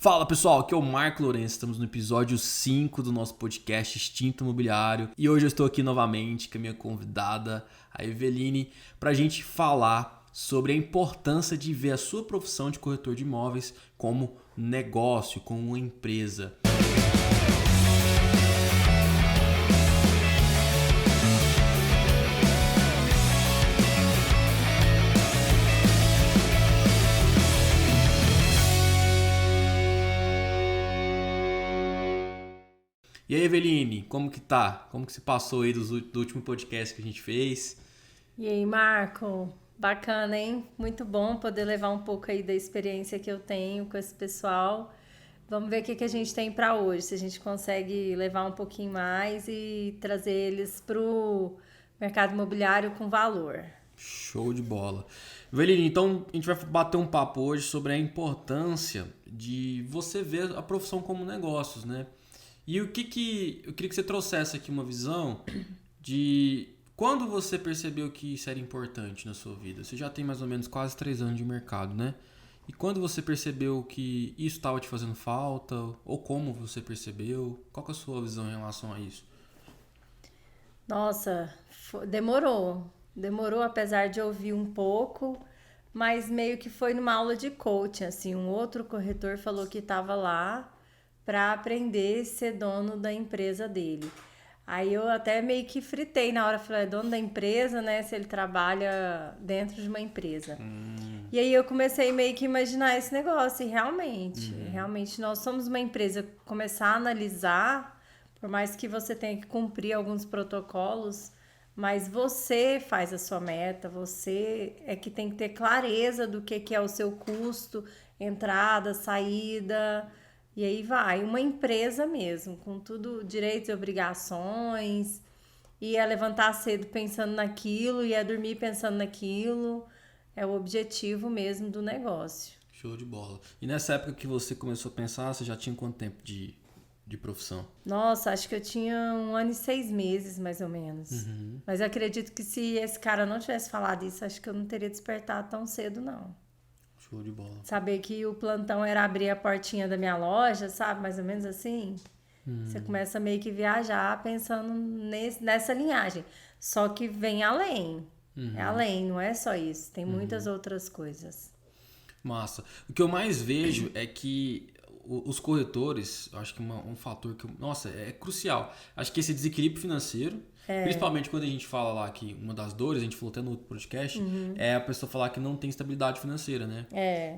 Fala pessoal, aqui é o Marco Lourenço, estamos no episódio 5 do nosso podcast Instinto Imobiliário e hoje eu estou aqui novamente com a minha convidada, a Eveline, para a gente falar sobre a importância de ver a sua profissão de corretor de imóveis como negócio, como uma empresa. E aí, Eveline, como que tá? Como que se passou aí do último podcast que a gente fez? E aí, Marco? Bacana, hein? Muito bom poder levar um pouco aí da experiência que eu tenho com esse pessoal. Vamos ver o que a gente tem para hoje, se a gente consegue levar um pouquinho mais e trazer eles para o mercado imobiliário com valor. Show de bola. Eveline, então a gente vai bater um papo hoje sobre a importância de você ver a profissão como negócios, né? E eu queria que você trouxesse aqui uma visão de quando você percebeu que isso era importante na sua vida. Você já tem mais ou menos quase 3 anos de mercado, né? E quando você percebeu que isso estava te fazendo falta, ou como você percebeu, qual que é a sua visão em relação a isso? Nossa, demorou. Demorou, apesar de ouvir um pouco, mas meio que foi numa aula de coaching, assim, um outro corretor falou que estava lá para aprender a ser dono da empresa dele. Aí eu até meio que fritei na hora, falei, é dono da empresa, né? Se ele trabalha dentro de uma empresa. E aí eu comecei meio que imaginar esse negócio, e realmente nós somos uma empresa. Começar a analisar, por mais que você tenha que cumprir alguns protocolos, mas você faz a sua meta, você é que tem que ter clareza do que é o seu custo, entrada, saída. E aí vai, uma empresa mesmo, com tudo, direitos e obrigações, ia levantar cedo pensando naquilo, ia dormir pensando naquilo, é o objetivo mesmo do negócio. Show de bola. E nessa época que você começou a pensar, você já tinha quanto tempo de profissão? Nossa, acho que eu tinha 1 ano e 6 meses, mais ou menos. Mas eu acredito que se esse cara não tivesse falado isso, acho que eu não teria despertado tão cedo, não. Show de bola. Saber que o plantão era abrir a portinha da minha loja, sabe? Mais ou menos assim. Você começa meio que viajar pensando nessa linhagem. Só que vem além. É além, não é só isso. Tem muitas outras coisas. Massa. O que eu mais vejo é que os corretores, eu acho que um fator que, nossa, é crucial. Acho que esse desequilíbrio financeiro, principalmente quando a gente fala lá que uma das dores, a gente falou até no outro podcast, é a pessoa falar que não tem estabilidade financeira, né?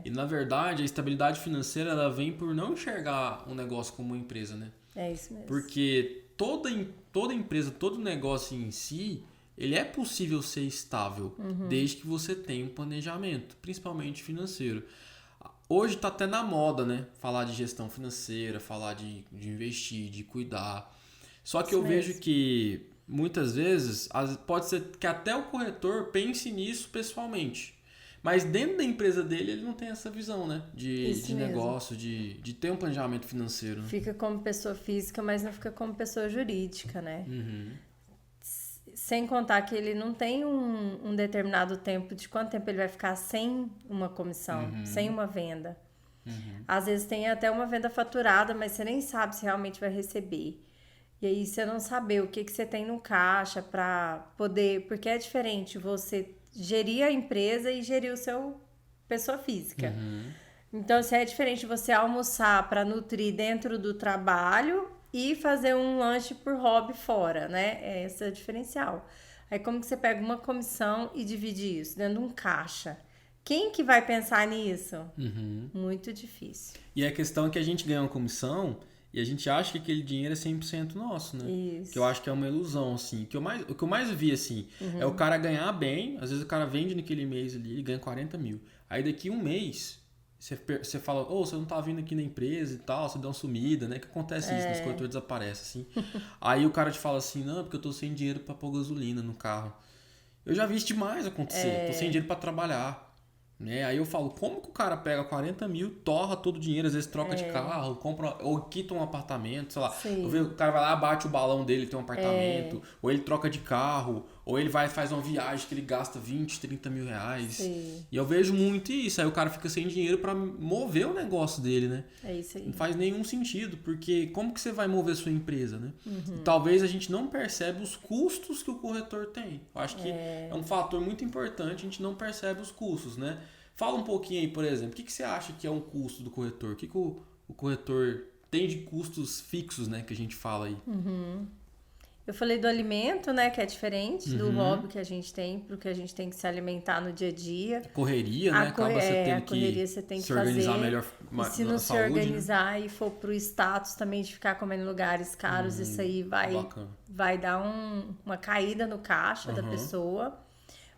E na verdade, a estabilidade financeira ela vem por não enxergar um negócio como uma empresa, né? É isso mesmo. Porque toda empresa, todo negócio em si, ele é possível ser estável, desde que você tenha um planejamento, principalmente financeiro. Hoje está até na moda, né? Falar de gestão financeira, falar de investir, de cuidar. Só que eu vejo que muitas vezes pode ser que até o corretor pense nisso pessoalmente. Mas dentro da empresa dele ele não tem essa visão, né? De negócio, de ter um planejamento financeiro. Né? Fica como pessoa física, mas não fica como pessoa jurídica, né? Sem contar que ele não tem um determinado tempo, de quanto tempo ele vai ficar sem uma comissão, sem uma venda. Às vezes tem até uma venda faturada, mas você nem sabe se realmente vai receber. E aí você não saber o que você tem no caixa para poder... Porque é diferente você gerir a empresa e gerir o seu pessoa física. Então, é diferente você almoçar para nutrir dentro do trabalho e fazer um lanche por hobby fora, né? Esse é o diferencial. Aí como que você pega uma comissão e divide isso dentro de um caixa? Quem que vai pensar nisso? Muito difícil. E a questão é que a gente ganha uma comissão e a gente acha que aquele dinheiro é 100% nosso, né? Isso. Que eu acho que é uma ilusão, assim. O que eu mais vi, assim, é o cara ganhar bem. Às vezes o cara vende naquele mês ali, ele ganha 40 mil. Aí daqui um mês... Você fala, você não tá vindo aqui na empresa e tal, você dá uma sumida, né? Que acontece isso, os corretores desaparecem, assim. Aí o cara te fala assim, não, porque eu tô sem dinheiro pra pôr gasolina no carro. Eu já vi isso demais acontecer, tô sem dinheiro pra trabalhar. Né? Aí eu falo, como que o cara pega 40 mil, torra todo o dinheiro, às vezes troca de carro, compra ou quita um apartamento, sei lá. Eu vejo, o cara vai lá, bate o balão dele, tem um apartamento, ou ele troca de carro, Ou ele vai e faz uma viagem que ele gasta 20, 30 mil reais. Sim. E eu vejo muito isso. Aí o cara fica sem dinheiro pra mover o negócio dele, né? É isso aí. Não faz nenhum sentido, porque como que você vai mover a sua empresa, né? Uhum. E talvez a gente não percebe os custos que o corretor tem. Eu acho que é um fator muito importante, a gente não percebe os custos, né? Fala um pouquinho aí, por exemplo, o que você acha que é um custo do corretor? O que o corretor tem de custos fixos, né, que a gente fala aí? Eu falei do alimento, né, que é diferente do hobby que a gente tem, porque a gente tem que se alimentar no dia a dia. Correria, né? Acaba você tendo correria você tem que se organizar fazer. melhor E se não se saúde, organizar e for pro status também de ficar comendo em lugares caros, isso aí vai dar uma caída no caixa da pessoa.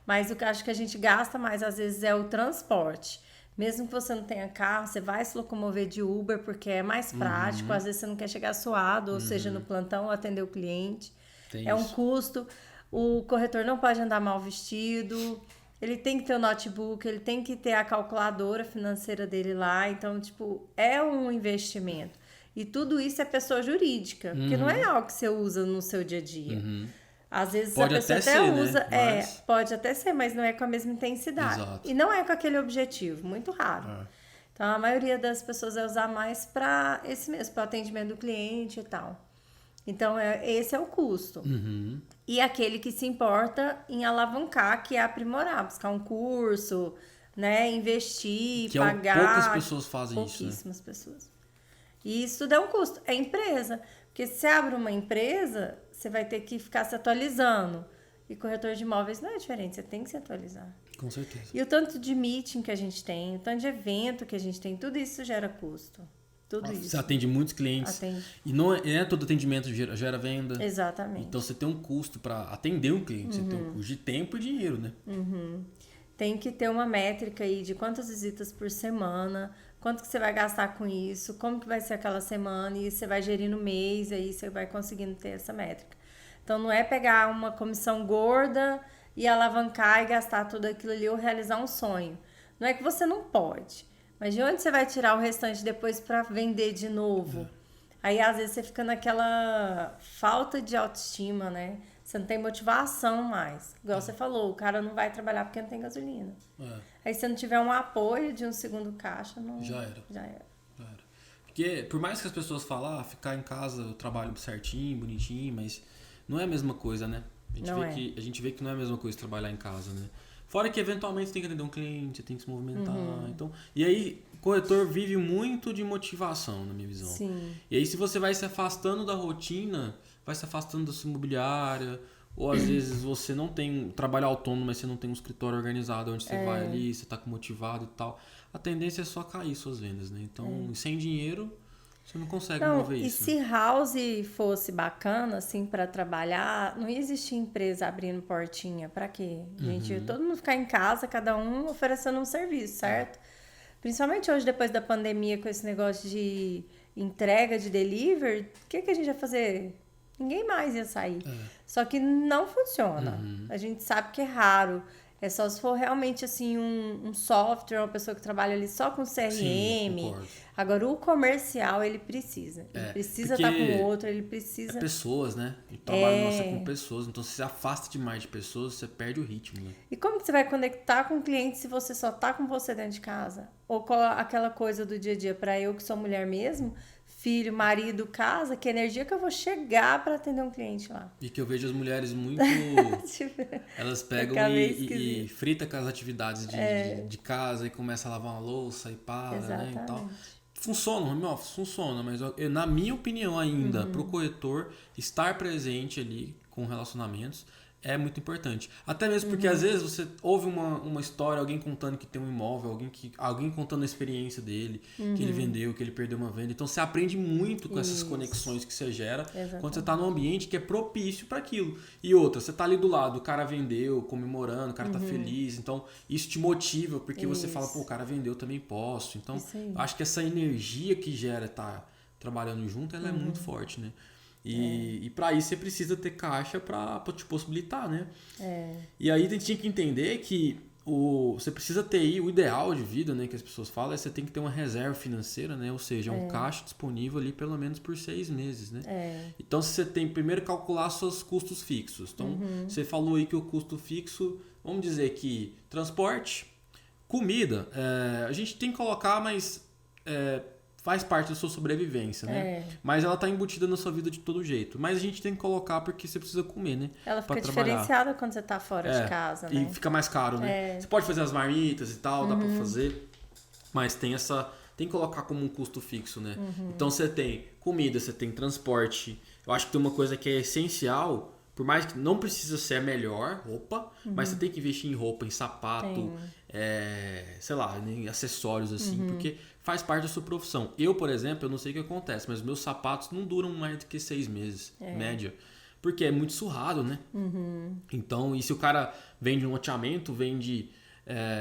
Mas o que eu acho que a gente gasta mais, às vezes, é o transporte. Mesmo que você não tenha carro, você vai se locomover de Uber, porque é mais prático. Às vezes você não quer chegar suado, ou seja, no plantão, ou atender o cliente. Tem um isso. custo. O corretor não pode andar mal vestido. Ele tem que ter o notebook, ele tem que ter a calculadora financeira dele lá. Então, tipo, é um investimento. E tudo isso é pessoa jurídica, porque não é algo que você usa no seu dia a dia. Às vezes Pode a pessoa até até ser, usa, né? Mas... pode até ser, mas não é com a mesma intensidade. Exato. E não é com aquele objetivo, muito raro. Então a maioria das pessoas vai usar mais para esse mesmo, para o atendimento do cliente e tal. Então esse é o custo. E aquele que se importa em alavancar, que é aprimorar, buscar um curso, né, investir, que pagar. Poucas pessoas fazem isso, né? Pouquíssimas pessoas. E isso dá um custo. É empresa. Porque se você abre uma empresa, você vai ter que ficar se atualizando. E corretor de imóveis não é diferente, você tem que se atualizar. Com certeza. E o tanto de meeting que a gente tem, o tanto de evento que a gente tem, tudo isso gera custo. Tudo isso. Você atende muitos clientes. Atende. E não é todo atendimento gera venda. Exatamente. Então você tem um custo para atender um cliente. Você tem um custo de tempo e dinheiro, né? Tem que ter uma métrica aí de quantas visitas por semana, quanto que você vai gastar com isso, como que vai ser aquela semana, e você vai gerir no mês, aí você vai conseguindo ter essa métrica. Então não é pegar uma comissão gorda e alavancar e gastar tudo aquilo ali ou realizar um sonho. Não é que você não pode, mas de onde você vai tirar o restante depois para vender de novo? Aí às vezes você fica naquela falta de autoestima, né? Você não tem motivação mais. Igual você falou, o cara não vai trabalhar porque não tem gasolina. Aí se não tiver um apoio de um segundo caixa, não... Já era. Já era. Porque por mais que as pessoas falem, ficar em casa eu trabalho certinho, bonitinho, mas não é a mesma coisa, né? A gente vê que não é a mesma coisa trabalhar em casa, né? Fora que eventualmente você tem que atender um cliente, tem que se movimentar. Então, e aí o corretor vive muito de motivação, na minha visão. Sim. E aí se você vai se afastando da rotina, vai se afastando da sua imobiliária, ou às vezes você não tem trabalho autônomo, mas você não tem um escritório organizado onde você vai ali, você tá motivado e tal. A tendência é só cair suas vendas, né? Então, sem dinheiro, você não consegue mover isso. E se house fosse bacana, assim, para trabalhar, não existia empresa abrindo portinha. Para quê? Gente, todo mundo ficar em casa, cada um oferecendo um serviço, certo? Principalmente hoje, depois da pandemia, com esse negócio de entrega, de delivery, o que a gente ia fazer? Ninguém mais ia sair. Só que não funciona. A gente sabe que é raro. É só se for realmente assim um software, uma pessoa que trabalha ali só com CRM. Sim, agora, o comercial, ele precisa. Ele precisa estar com o outro, ele precisa... É pessoas, né? O trabalho nosso é com pessoas. Então, se você afasta demais de pessoas, você perde o ritmo, né? E como que você vai conectar com o cliente se você só tá com você dentro de casa? Ou com aquela coisa do dia a dia, para eu que sou mulher mesmo... filho, marido, casa, que energia que eu vou chegar para atender um cliente lá. E que eu vejo as mulheres muito... elas pegam e fritam com as atividades de casa e começam a lavar uma louça e para, né? E tal. Funciona, o home office funciona, mas na minha opinião ainda, pro corretor estar presente ali com relacionamentos é muito importante. Até mesmo porque às vezes você ouve uma história, alguém contando que tem um imóvel, alguém contando a experiência dele, que ele vendeu, que ele perdeu uma venda. Então você aprende muito com essas conexões que você gera quando você está num ambiente que é propício para aquilo. E outra, você tá ali do lado, o cara vendeu, comemorando, o cara tá feliz. Então isso te motiva, porque você fala, pô, o cara vendeu, eu também posso. Então acho que essa energia que gera estar trabalhando junto, ela é muito forte, né? E para isso você precisa ter caixa para te possibilitar, né? E aí a gente tinha que entender que você precisa ter aí, o ideal de vida, né, que as pessoas falam, é você tem que ter uma reserva financeira, né? Ou seja, um caixa disponível ali pelo menos por 6 meses, né? Então, se você tem primeiro calcular seus custos fixos. Então, você falou aí que o custo fixo, vamos dizer que transporte, comida, a gente tem que colocar, mas faz parte da sua sobrevivência, né? Mas ela tá embutida na sua vida de todo jeito. Mas a gente tem que colocar porque você precisa comer, né? Ela fica diferenciada quando você tá fora de casa, né? E fica mais caro, né? Você pode fazer as marmitas e tal, dá pra fazer. Mas tem que colocar como um custo fixo, né? Então você tem comida, você tem transporte. Eu acho que tem uma coisa que é essencial, por mais que não precisa ser a melhor roupa, mas você tem que investir em roupa, em sapato, sei lá, em acessórios assim, porque faz parte da sua profissão. Eu, por exemplo, eu não sei o que acontece, mas meus sapatos não duram mais do que 6 meses, média. Porque é muito surrado, né? Então, e se o cara vende um loteamento, vende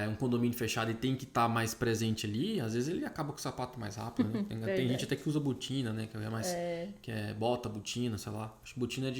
um condomínio fechado e tem que estar mais presente ali, às vezes ele acaba com o sapato mais rápido, né? Tem gente até que usa botina, né? Que é mais. Que é bota, botina, sei lá. Acho que botina é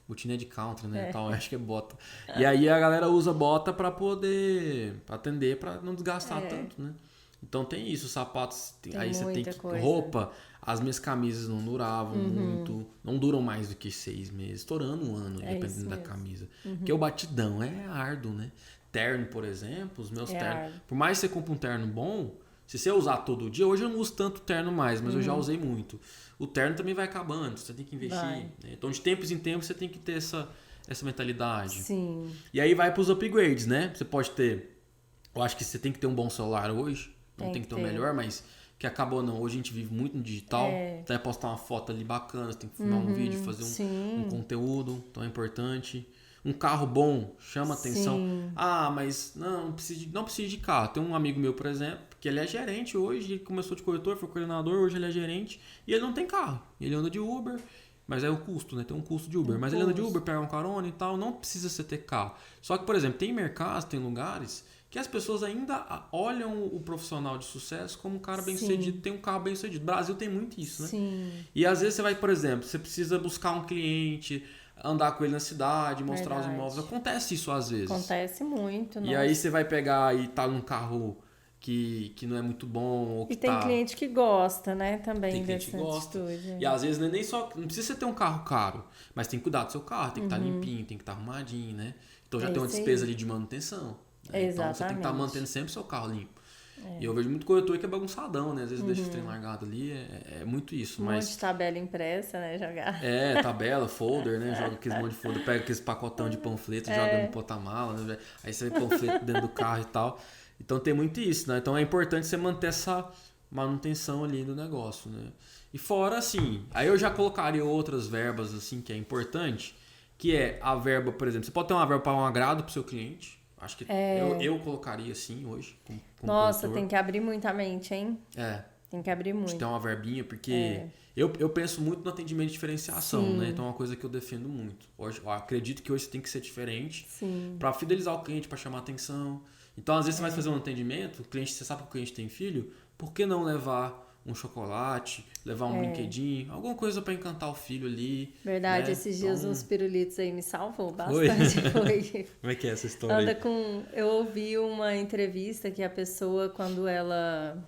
botina é de country, né? Então, acho que é bota. E aí a galera usa bota pra poder atender, pra não desgastar tanto, né? Então tem isso, os sapatos, aí você tem que... Roupa, as minhas camisas não duravam muito, não duram mais do que 6 meses, estourando um ano, dependendo da camisa. Porque o batidão é árduo, né? Terno, por exemplo, os meus ternos... Por mais que você compre um terno bom, se você usar todo dia, hoje eu não uso tanto terno mais, mas eu já usei muito. O terno também vai acabando, você tem que investir. Né? Então, de tempos em tempos, você tem que ter essa mentalidade. Sim. E aí vai para os upgrades, né? Você pode ter... Eu acho que você tem que ter um bom celular hoje. Não tem que ter o melhor, mas que acabou não. Hoje a gente vive muito no digital. Até postar uma foto ali bacana, você tem que filmar um vídeo, fazer um conteúdo, então é importante. Um carro bom chama atenção. Ah, mas não precisa de carro. Tem um amigo meu, por exemplo, que ele é gerente hoje, ele começou de corretor, foi coordenador, hoje ele é gerente e ele não tem carro. Ele anda de Uber, mas é o custo, né? Tem um custo de Uber. Mas ele anda de Uber, pega um carona e tal, não precisa você ter carro. Só que, por exemplo, tem mercados, tem lugares que as pessoas ainda olham o profissional de sucesso como um cara bem-sucedido, tem um carro bem-sucedido. O Brasil tem muito isso, né? Sim. E às vezes você vai, por exemplo, você precisa buscar um cliente, andar com ele na cidade, mostrar os imóveis. Acontece isso às vezes. Acontece muito. E aí você vai pegar e tá num carro que não é muito bom. Ou que tem cliente que gosta, né? Também tem cliente dessa que gosta. atitude. E às vezes não é nem só... Não precisa você ter um carro caro, mas tem que cuidar do seu carro, tem que estar limpinho, tem que estar arrumadinho, né? Então já tem uma despesa ali de manutenção. Né? Então você tem que estar mantendo sempre o seu carro limpo. E eu vejo muito corretor que é bagunçadão, né? Às vezes deixa o trem largado ali, é muito isso. Um monte de tabela impressa, né? Jogar. Tabela, folder, né? Joga aqueles monte de folder, pega aqueles pacotão de panfleto, joga no porta-mala, né? Aí você vê panfleto dentro do carro e tal. Então tem muito isso, né? Então é importante você manter essa manutenção ali do negócio, né? E fora, assim, aí eu já colocaria outras verbas, assim, que é importante, que é a verba, por exemplo, você pode ter uma verba para um agrado pro seu cliente. Acho que eu colocaria assim hoje. Como Nossa, corretor. tem que abrir muita mente, hein? Tem que abrir muito. Tem uma verbinha, porque eu penso muito no atendimento de diferenciação, né? Então é uma coisa que eu defendo muito. Hoje, eu acredito que hoje você tem que ser diferente para fidelizar o cliente, para chamar atenção. Então, às vezes você vai fazer um atendimento, o cliente, você sabe que o cliente tem filho, por que não levar um chocolate, levar um brinquedinho, alguma coisa para encantar o filho ali. Verdade, né? esses dias uns pirulitos aí me salvou bastante. Foi? Como é que é essa história? Eu ouvi uma entrevista que a pessoa, quando ela...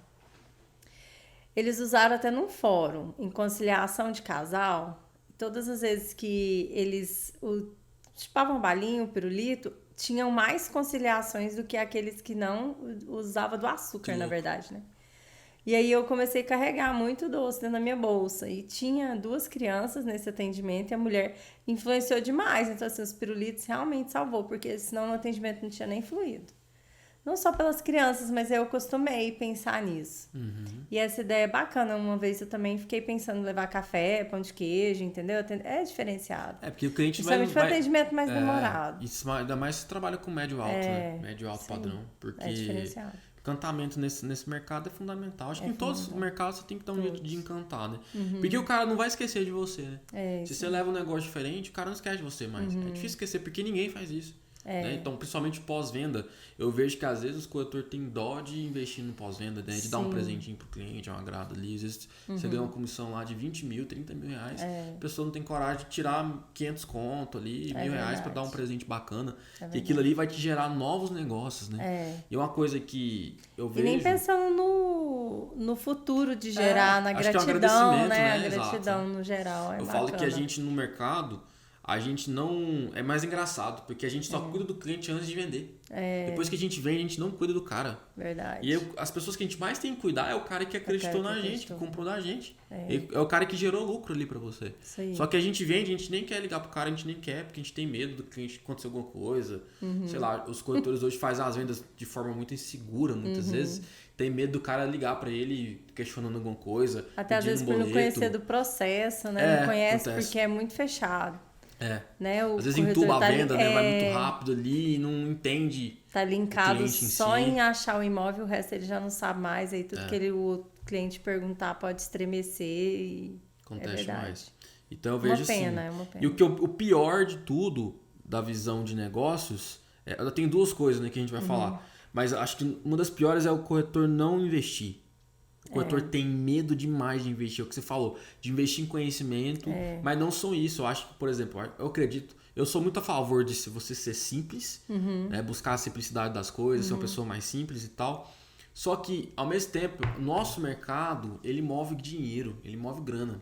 Eles usaram até num fórum, em conciliação de casal, todas as vezes que eles chupavam balinho, pirulito, tinham mais conciliações do que aqueles que não usavam do açúcar, na verdade, né? E aí eu comecei a carregar muito doce dentro da minha bolsa. E tinha 2 crianças nesse atendimento e a mulher influenciou demais. Então, assim, os pirulitos realmente salvou, porque senão no atendimento não tinha nem fluído. Não só pelas crianças, mas eu costumei pensar nisso. E essa ideia é bacana. Uma vez eu também fiquei pensando em levar café, pão de queijo, entendeu? É diferenciado. Porque o cliente principalmente para atendimento mais demorado. Ainda mais se trabalha com médio alto, né? Médio alto padrão. Porque é diferenciado. Encantamento nesse mercado é fundamental. Acho que em todos os mercados você tem que dar um jeito de encantar, né? Porque o cara não vai esquecer de você, né? Se você leva um negócio diferente, o cara não esquece de você mais. É difícil esquecer, porque ninguém faz isso. Né? Então, principalmente pós-venda, eu vejo que às vezes o corretor tem dó de investir no pós-venda, né? De dar um presentinho pro cliente, um agrado ali. Às vezes você ganha uma comissão lá de 20 mil, 30 mil reais. A pessoa não tem coragem de tirar 500 conto ali, R$1.000 para dar um presente bacana. E aquilo ali vai te gerar novos negócios, né? E uma coisa que eu vejo... E nem pensando no futuro de gerar, na gratidão, né? A gratidão no geral. Eu falo que a gente no mercado, a gente não... É mais engraçado, porque a gente só cuida do cliente antes de vender. Depois que a gente vende, a gente não cuida do cara. Verdade. E as pessoas que a gente mais tem que cuidar é o cara que acreditou na gente, que comprou da gente. É o cara que gerou lucro ali pra você. Só que a gente vende, a gente nem quer ligar pro cara, a gente nem quer, porque a gente tem medo do cliente acontecer alguma coisa. Sei lá, os corretores hoje fazem as vendas de forma muito insegura, muitas vezes. Tem medo do cara ligar pra ele questionando alguma coisa. Até às vezes por não conhecer do processo, né? Não conhece porque é muito fechado. Né? Às vezes entuba a venda, né? Vai muito rápido ali e não entende. Tá linkado só em achar o imóvel, o resto ele já não sabe mais. Aí tudo que o cliente perguntar pode estremecer e acontece mais. Então eu vejo assim. É uma pena. E o pior de tudo da visão de negócios, tem duas coisas, né, que a gente vai falar. Mas acho que uma das piores é o corretor não investir. O corretor tem medo demais de investir, é o que você falou, de investir em conhecimento, mas não só isso. Eu acho que, por exemplo, eu sou muito a favor de você ser simples, né, buscar a simplicidade das coisas, ser uma pessoa mais simples e tal. Só que, ao mesmo tempo, nosso mercado, ele move dinheiro, ele move grana.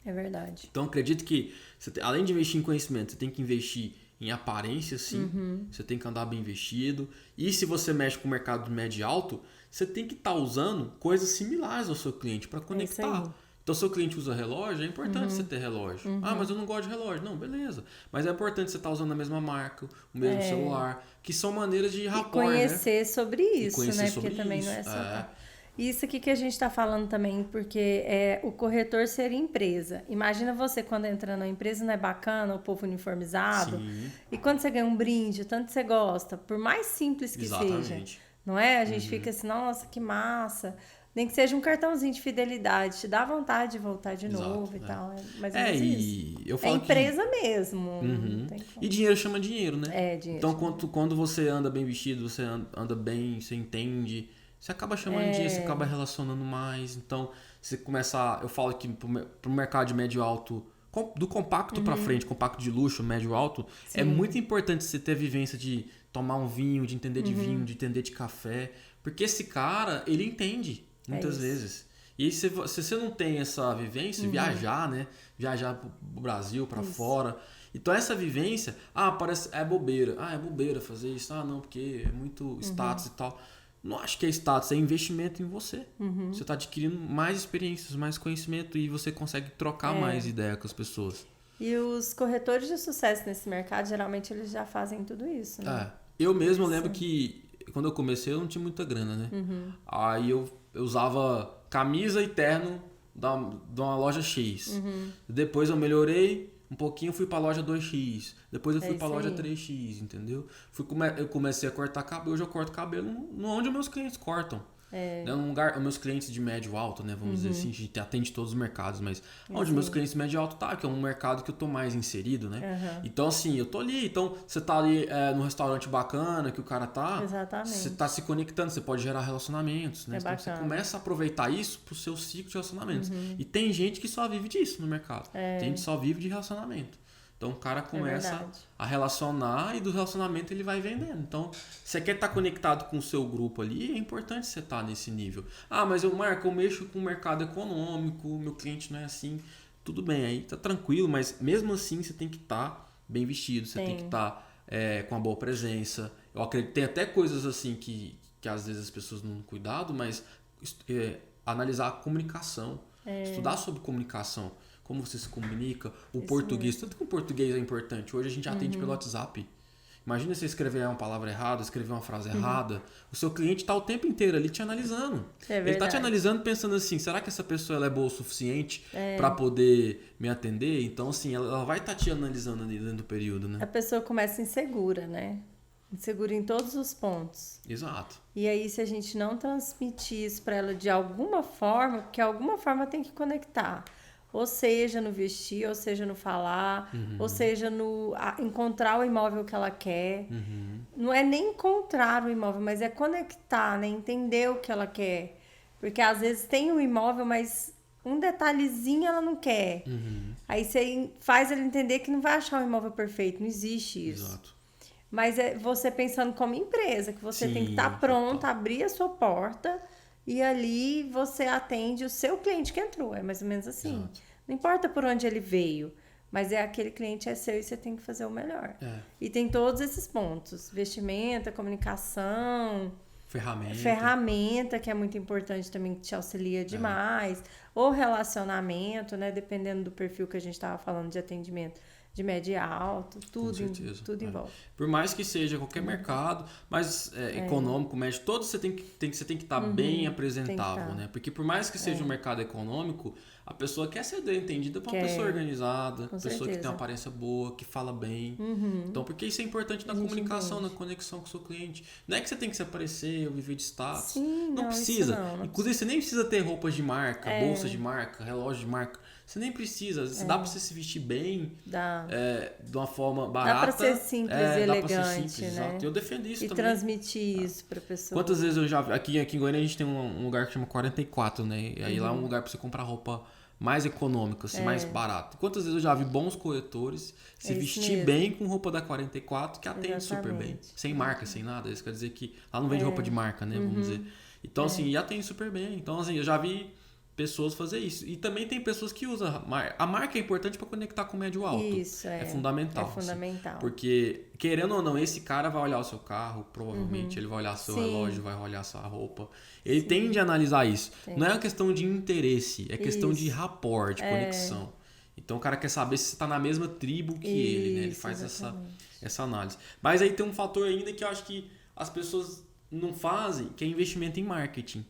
É verdade. Então, acredito que, além de investir em conhecimento, você tem que investir em aparência, sim. Você tem que andar bem vestido. E se você mexe com o mercado médio e alto, você tem que estar usando coisas similares ao seu cliente para conectar. Então, se o cliente usa relógio, é importante você ter relógio. Ah, mas eu não gosto de relógio. Não, beleza. Mas é importante você estar usando a mesma marca, o mesmo celular, que são maneiras de rapport, conhecer sobre isso, conhecer né? Sobre porque também isso. Não é só... Isso aqui que a gente está falando também, porque é o corretor ser empresa. Imagina você quando entra na empresa, não é bacana, o povo uniformizado. Sim. E quando você ganha um brinde, o tanto você gosta, por mais simples que seja. Não é? A gente fica assim, nossa, que massa. Nem que seja um cartãozinho de fidelidade, te dá vontade de voltar de novo e tal. É mais ou menos isso. Eu falo empresa mesmo. E dinheiro chama dinheiro, né? Dinheiro. Então, quando você anda bem vestido, você anda bem, você entende... Você acaba chamando dinheiro, você acaba relacionando mais. Então, você começa... Eu falo que pro mercado de médio alto, do compacto pra frente, compacto de luxo, médio alto, é muito importante você ter a vivência de tomar um vinho, de entender de vinho, de entender de café. Porque esse cara, ele entende, muitas vezes. E aí, se você não tem essa vivência, viajar, né? Viajar pro Brasil, pra fora... Então essa vivência, parece, é bobeira. É bobeira fazer isso. Não, porque é muito status e tal. Não acho que é status, é investimento em você. Você está adquirindo mais experiências, mais conhecimento e você consegue trocar mais ideia com as pessoas. E os corretores de sucesso nesse mercado, geralmente eles já fazem tudo isso, né? Eu mesmo lembro que quando eu comecei eu não tinha muita grana, né? Aí eu usava camisa e terno de uma loja X. Depois eu melhorei um pouquinho, fui pra loja 2X. Depois eu fui pra loja 3X, entendeu? Eu comecei a cortar cabelo. Hoje eu corto cabelo onde os meus clientes cortam. Num lugar, os meus clientes de médio alto, né? Vamos dizer assim, a gente atende todos os mercados, mas onde meus clientes de médio alto que é um mercado que eu tô mais inserido, né? Então, assim, eu tô ali. Então, você tá ali num restaurante bacana que o cara tá. Exatamente. Você tá se conectando, você pode gerar relacionamentos, né? Então, você começa a aproveitar isso pro seu ciclo de relacionamentos. E tem gente que só vive disso no mercado. Tem gente que só vive de relacionamento. Então o cara começa a relacionar e do relacionamento ele vai vendendo. Então, você quer estar conectado com o seu grupo ali, é importante você estar nesse nível. Mas eu mexo com o mercado econômico, meu cliente não é assim. Tudo bem, aí tá tranquilo, mas mesmo assim você tem que estar bem vestido, você tem que estar com uma boa presença. Eu acredito, tem até coisas assim que às vezes as pessoas não têm cuidado, mas analisar a comunicação, estudar sobre comunicação. Como você se comunica, o português. Tanto que o português é importante. Hoje a gente atende pelo WhatsApp. Imagina você escrever uma palavra errada, escrever uma frase errada. O seu cliente está o tempo inteiro ali te analisando. Ele está te analisando pensando assim, será que essa pessoa ela é boa o suficiente para poder me atender? Então, assim, ela vai estar te analisando ali dentro do período, né? A pessoa começa insegura, né? Insegura em todos os pontos. Exato. E aí, se a gente não transmitir isso para ela de alguma forma, porque alguma forma tem que conectar. Ou seja no vestir, ou seja no falar, ou seja no encontrar o imóvel que ela quer. Não é nem encontrar o imóvel, mas é conectar, né? Entender o que ela quer. Porque às vezes tem um imóvel, mas um detalhezinho ela não quer. Aí você faz ela entender que não vai achar o imóvel perfeito, não existe isso. Exato. Mas é você pensando como empresa, que você tem que estar pronta, abrir a sua porta e ali você atende o seu cliente que entrou. É mais ou menos assim. Exato. Não importa por onde ele veio, mas aquele cliente é seu e você tem que fazer o melhor. E tem todos esses pontos. Vestimenta, comunicação... Ferramenta, que é muito importante também, que te auxilia demais. Ou relacionamento, né? Dependendo do perfil que a gente estava falando de atendimento. De médio e alto, tudo envolve. Por mais que seja qualquer mercado, mas econômico, médio, todos você tem que estar bem apresentável, né? Porque por mais que seja um mercado econômico, a pessoa quer ser entendida por uma pessoa organizada, pessoa que tem uma aparência boa, que fala bem. Então, porque isso é importante na comunicação, na conexão com o seu cliente. Não é que você tem que se aparecer ou viver de status. Sim, não precisa. Não Inclusive, você nem precisa ter roupas de marca, bolsas de marca, relógio de marca. Você nem precisa. Dá pra você se vestir bem, de uma forma barata. Dá pra ser simples e elegante, dá pra ser simples, né? Exato. Eu defendo isso também. E transmitir isso pra pessoa. Quantas vezes eu já vi... Aqui em Goiânia a gente tem um lugar que chama 44, né? E aí lá é um lugar pra você comprar roupa mais econômica, assim, mais barato. Quantas vezes eu já vi bons corretores se vestir bem com roupa da 44, que atende super bem. Sem marca, sem nada. Isso quer dizer que lá não vende roupa de marca, né? Vamos dizer. Então, assim, e atende super bem. Então, assim, eu já vi pessoas fazer isso. E também tem pessoas que usam a marca é importante para conectar com o médio alto. Isso, é fundamental. É fundamental. Assim, porque, querendo ou não, esse cara vai olhar o seu carro, provavelmente ele vai olhar seu relógio, vai olhar sua roupa. Ele tende a analisar isso. Não é uma questão de interesse, é questão de rapport, de conexão. Então o cara quer saber se você está na mesma tribo que ele, né? Ele faz essa análise. Mas aí tem um fator ainda que eu acho que as pessoas não fazem, que é investimento em marketing.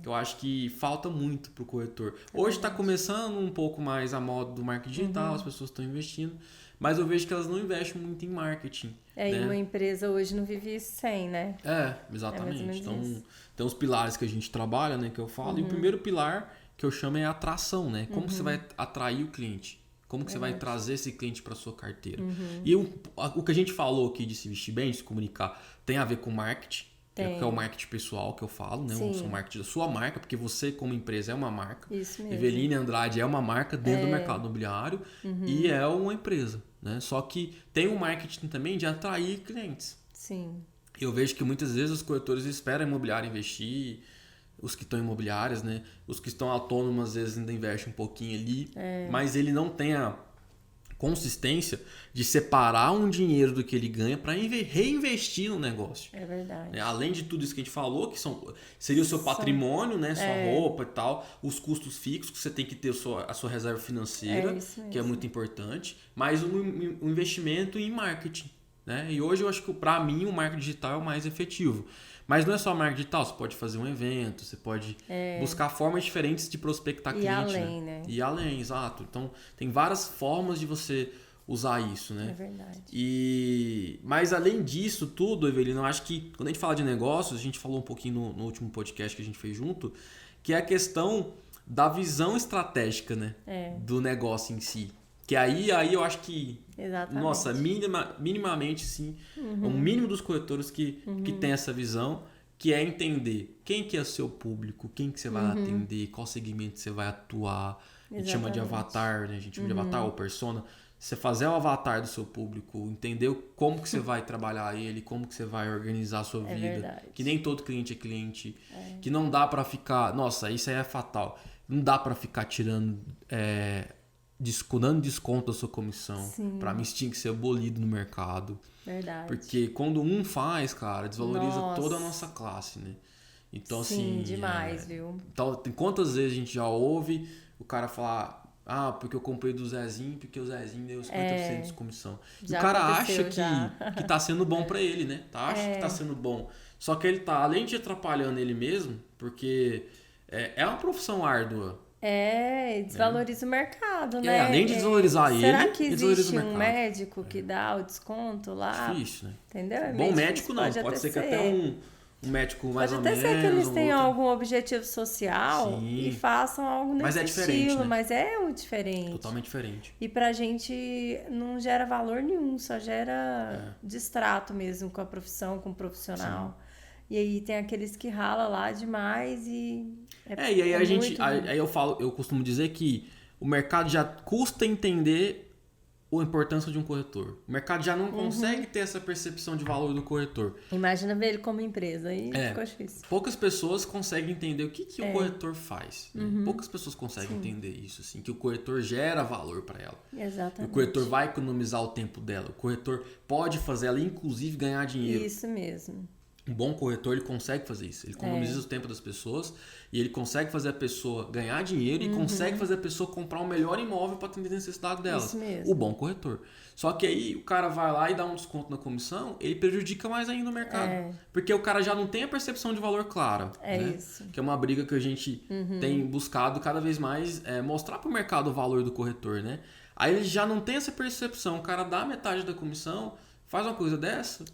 Que eu acho que falta muito pro corretor. Hoje está começando um pouco mais a moda do marketing digital, as pessoas estão investindo, mas eu vejo que elas não investem muito em marketing. E uma empresa hoje não vive sem, né? Exatamente. Então, tem os pilares que a gente trabalha, né, que eu falo, e o primeiro pilar que eu chamo é a atração, né? Como que você vai atrair o cliente? Como que você vai trazer esse cliente para sua carteira? E o que a gente falou aqui de se vestir bem, de se comunicar, tem a ver com marketing. Que é o marketing pessoal que eu falo, né? O marketing da sua marca, porque você como empresa é uma marca. Isso mesmo. Eveline Andrade é uma marca dentro do mercado imobiliário e é uma empresa, né? Só que tem um marketing também de atrair clientes. Sim. Eu vejo que muitas vezes os corretores esperam a imobiliária investir, os que estão imobiliárias, né? Os que estão autônomos às vezes ainda investem um pouquinho ali, mas ele não tem a consistência de separar um dinheiro do que ele ganha para reinvestir no negócio. É verdade. Além de tudo isso que a gente falou, que seria o seu patrimônio, né? Sua roupa e tal, os custos fixos, que você tem que ter a sua reserva financeira, que é muito importante, mas o investimento em marketing. Né? E hoje eu acho que para mim o marketing digital é o mais efetivo. Mas não é só marketing digital, você pode fazer um evento, você pode buscar formas diferentes de prospectar cliente. E além, né? E além, exato. Então, tem várias formas de você usar isso, né? É verdade. Mas além disso tudo, Evelina, eu acho que quando a gente fala de negócios, a gente falou um pouquinho no último podcast que a gente fez junto, que é a questão da visão estratégica, né? Do negócio em si. Que aí eu acho que, nossa, minimamente sim, o mínimo dos corretores que tem essa visão, que é entender quem que é o seu público, quem que você vai atender, qual segmento você vai atuar. A gente chama de avatar, né? A gente chama de avatar ou persona. Você fazer o avatar do seu público, entender como que você vai trabalhar ele, como que você vai organizar a sua vida. Verdade. Que nem todo cliente é cliente, que não dá pra ficar... Nossa, isso aí é fatal. Não dá pra ficar tirando... dando desconto da sua comissão. Pra mim isso tinha que ser abolido no mercado. Verdade. Porque quando um faz, cara, desvaloriza toda a nossa classe, né? Então, assim... demais, viu? Então, tem quantas vezes a gente já ouve o cara falar... porque eu comprei do Zezinho, porque o Zezinho deu 50% de comissão. E o cara acha que tá sendo bom pra ele, né? Acha que tá sendo bom. Só que ele tá, além de atrapalhando ele mesmo, porque é uma profissão árdua. Desvaloriza o mercado, né? Além de desvalorizar ele, será que desvaloriza o existe mercado. um médico que dá o desconto lá? Difícil, né? Entendeu? Bom médico não, pode ser que até um médico mais Pode ou até menos. ser que eles um tenham outro. algum objetivo social e façam algo nesse Mas é diferente, estilo, né? mas é o diferente. Totalmente diferente. E pra gente não gera valor nenhum, só gera distrato mesmo com a profissão, com o profissional. Sim. E aí tem aqueles que rala lá demais e... e aí a gente... Aí eu costumo dizer que o mercado já custa entender a importância de um corretor. O mercado já não consegue ter essa percepção de valor do corretor. Imagina ver ele como empresa, aí ficou difícil. Poucas pessoas conseguem entender o que o corretor faz. Né? Poucas pessoas conseguem entender isso, assim, que o corretor gera valor para ela. Exatamente. O corretor vai economizar o tempo dela. O corretor pode fazer ela, inclusive, ganhar dinheiro. Isso mesmo. Um bom corretor, ele consegue fazer isso. Ele economiza o tempo das pessoas e ele consegue fazer a pessoa ganhar dinheiro e consegue fazer a pessoa comprar um melhor imóvel para atender a necessidade delas. Isso mesmo. O bom corretor. Só que aí o cara vai lá e dá um desconto na comissão, ele prejudica mais ainda o mercado. Porque o cara já não tem a percepção de valor clara. Né? Isso. Que é uma briga que a gente tem buscado cada vez mais mostrar para o mercado o valor do corretor. Né? Aí ele já não tem essa percepção. O cara dá metade da comissão... Faz uma coisa dessa,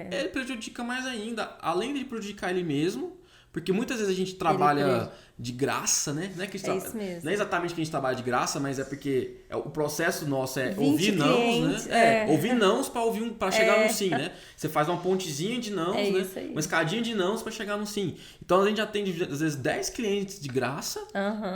ele prejudica mais ainda. Além de prejudicar ele mesmo, porque muitas vezes a gente trabalha de graça, né? Não é, que isso mesmo. Não é exatamente que a gente trabalha de graça, mas é porque o processo nosso é ouvir nãos, né? Ouvir nãos para chegar no sim, né? Você faz uma pontezinha de nãos, né? Uma escadinha de nãos para chegar no sim. Então a gente atende às vezes 10 clientes de graça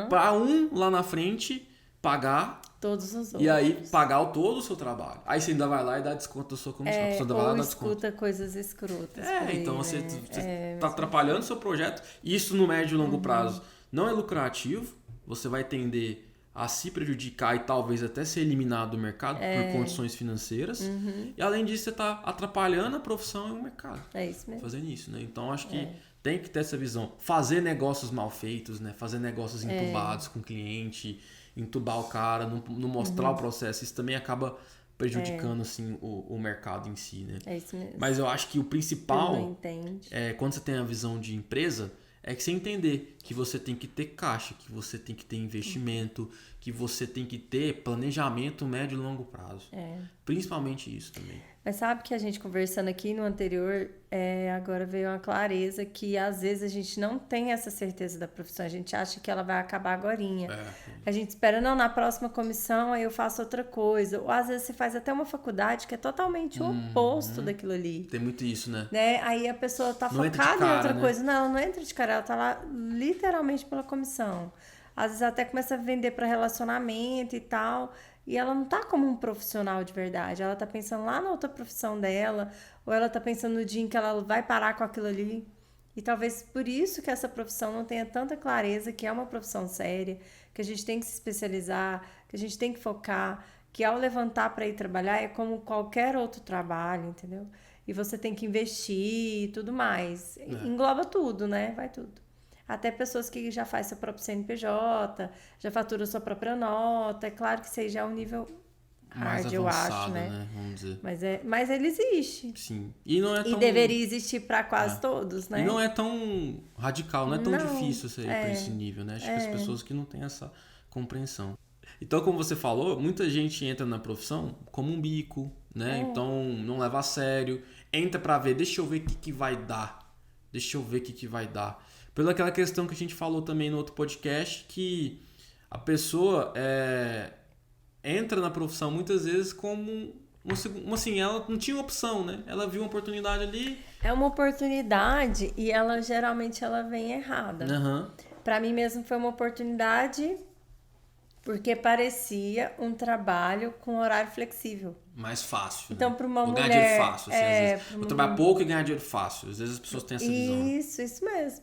para um lá na frente pagar todos os outros. E aí pagar todo o seu trabalho. Aí você ainda vai lá e dá desconto da sua comissão. A pessoa ainda vai lá e dá desconto. Escuta coisas escrotas. Então você está atrapalhando o seu projeto. Isso no médio e longo prazo não é lucrativo. Você vai tender a se prejudicar e talvez até ser eliminado do mercado por condições financeiras. E além disso, você está atrapalhando a profissão e o mercado. É isso mesmo. Fazendo isso, né? Então acho que tem que ter essa visão. Fazer negócios mal feitos, né? Fazer negócios entubados com o cliente, entubar o cara, não mostrar o processo, isso também acaba prejudicando assim, o mercado em si, né? É isso mesmo. Mas eu acho que o principal, quando você tem a visão de empresa, é que você entender que você tem que ter caixa, que você tem que ter investimento, que você tem que ter planejamento médio e longo prazo. Principalmente isso também. Mas sabe que a gente conversando aqui no anterior, agora veio uma clareza que às vezes a gente não tem essa certeza da profissão, a gente acha que ela vai acabar agorinha. A gente espera, não, na próxima comissão aí eu faço outra coisa. Ou às vezes você faz até uma faculdade que é totalmente o oposto daquilo ali. Tem muito isso, né? Aí a pessoa tá focada em outra coisa. Não, ela não entra de cara, ela tá lá literalmente pela comissão. Às vezes até começa a vender para relacionamento e tal... E ela não tá como um profissional de verdade. Ela tá pensando lá na outra profissão dela. Ou ela tá pensando no dia em que ela vai parar com aquilo ali. E talvez por isso que essa profissão não tenha tanta clareza que é uma profissão séria. Que a gente tem que se especializar. Que a gente tem que focar. Que ao levantar para ir trabalhar é como qualquer outro trabalho, entendeu? E você tem que investir e tudo mais. Engloba tudo, né? Vai tudo. Até pessoas que já fazem seu próprio CNPJ, já faturam sua própria nota. É claro que isso aí já é um nível mais hard, avançado, eu acho, né? Vamos dizer. Mas ele existe. Sim. E não é tão... E deveria existir para quase todos, né? E não é tão radical, não é tão difícil você ir para esse nível, né? Acho que as pessoas que não têm essa compreensão. Então, como você falou, muita gente entra na profissão como um bico, né? Então, não leva a sério. Entra para ver, deixa eu ver o que vai dar. Deixa eu ver o que vai dar. Pela aquela questão que a gente falou também no outro podcast, que a pessoa entra na profissão muitas vezes como assim, ela não tinha opção, né? Ela viu uma oportunidade ali. É uma oportunidade e ela geralmente ela vem errada. Para mim mesmo foi uma oportunidade porque parecia um trabalho com horário flexível. Mais fácil. Então, né? para uma mulher... Ganhar dinheiro fácil. Assim, às vezes, vou trabalhar pouco e ganhar dinheiro fácil. Às vezes as pessoas têm essa visão. Isso mesmo.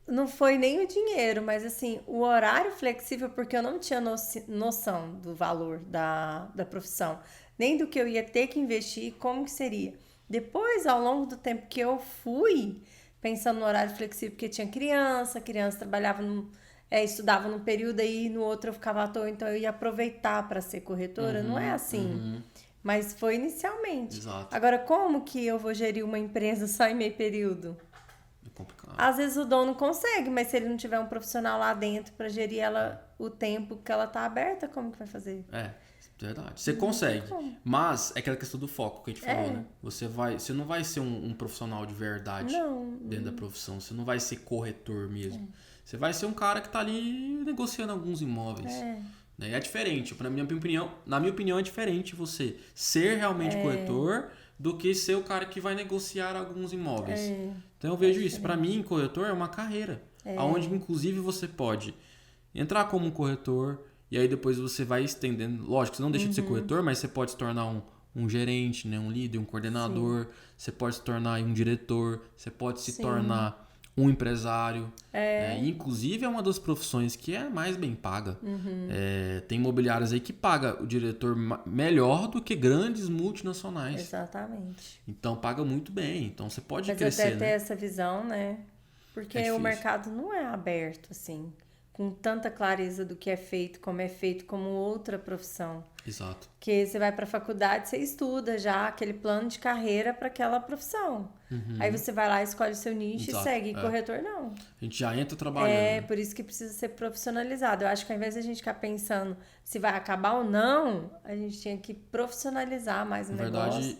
Não foi nem o dinheiro, mas assim, o horário flexível, porque eu não tinha noção do valor da profissão, nem do que eu ia ter que investir, como que seria. Depois, ao longo do tempo que eu fui pensando no horário flexível, porque tinha criança trabalhava, estudava num período aí, no outro eu ficava à toa, então eu ia aproveitar para ser corretora, não é assim. Mas foi inicialmente. Exato. Agora, como que eu vou gerir uma empresa só em meio período? complicado. Às vezes o dono consegue, mas se ele não tiver um profissional lá dentro para gerir ela o tempo que ela tá aberta, como que vai fazer? Verdade. Você consegue, mas é aquela questão do foco que a gente falou, né? Você não vai ser um profissional de verdade dentro da profissão. Você não vai ser corretor mesmo. Você vai ser um cara que tá ali negociando alguns imóveis. Né? É diferente. Na minha opinião, é diferente você ser realmente corretor do que ser o cara que vai negociar alguns imóveis. Então eu vejo isso. Para mim, corretor é uma carreira. Onde, inclusive, você pode entrar como um corretor e aí depois você vai estendendo. Lógico, você não deixa de ser corretor, mas você pode se tornar um gerente, né? Um líder, um coordenador. Sim. Você pode se tornar um diretor. Você pode se tornar um empresário. Inclusive, é uma das profissões que é mais bem paga. Tem imobiliárias aí que paga o diretor melhor do que grandes multinacionais. Exatamente. Então, paga muito bem. Então, você pode mas crescer, até ter essa visão, né? Porque o mercado não é aberto, assim, com tanta clareza do que é feito, como outra profissão. Exato. Porque você vai para a faculdade, você estuda já aquele plano de carreira para aquela profissão. Aí você vai lá, escolhe o seu nicho e segue. Corretor, não. A gente já entra trabalhando. Por isso que precisa ser profissionalizado. Eu acho que ao invés de a gente ficar pensando se vai acabar ou não, a gente tinha que profissionalizar mais o negócio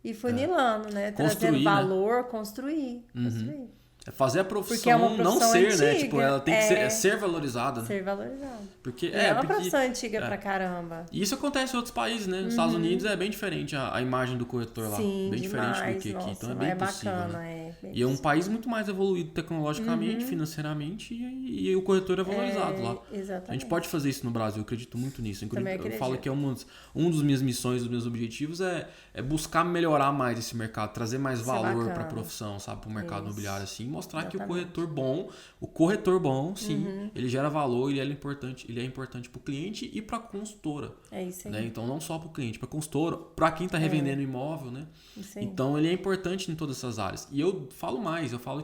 e funilando, né? Trazendo valor, construir. É fazer a profissão, não ser, antiga, né? Tipo, ela tem que ser valorizada. Né? Ser valorizada. Porque, é uma profissão antiga pra caramba. E isso acontece em outros países, né? Nos Estados Unidos é bem diferente a imagem do corretor lá. Sim, bem demais, diferente do que aqui. Então é bem possível. Bacana, né? E é um país muito mais evoluído tecnologicamente, financeiramente, e o corretor é valorizado lá. Exatamente. A gente pode fazer isso no Brasil, eu acredito muito nisso. Eu falo que é um dos minhas missões, dos meus objetivos é buscar melhorar mais esse mercado, trazer mais valor para a profissão, sabe? Para o mercado imobiliário, assim, mostrar que o corretor bom, sim, ele gera valor, ele é importante para o cliente e para a consultora. É isso aí. Né? Então, não só para o cliente, para a consultora, para quem está revendendo imóvel, né? Isso aí. Então, ele é importante em todas essas áreas. E eu falo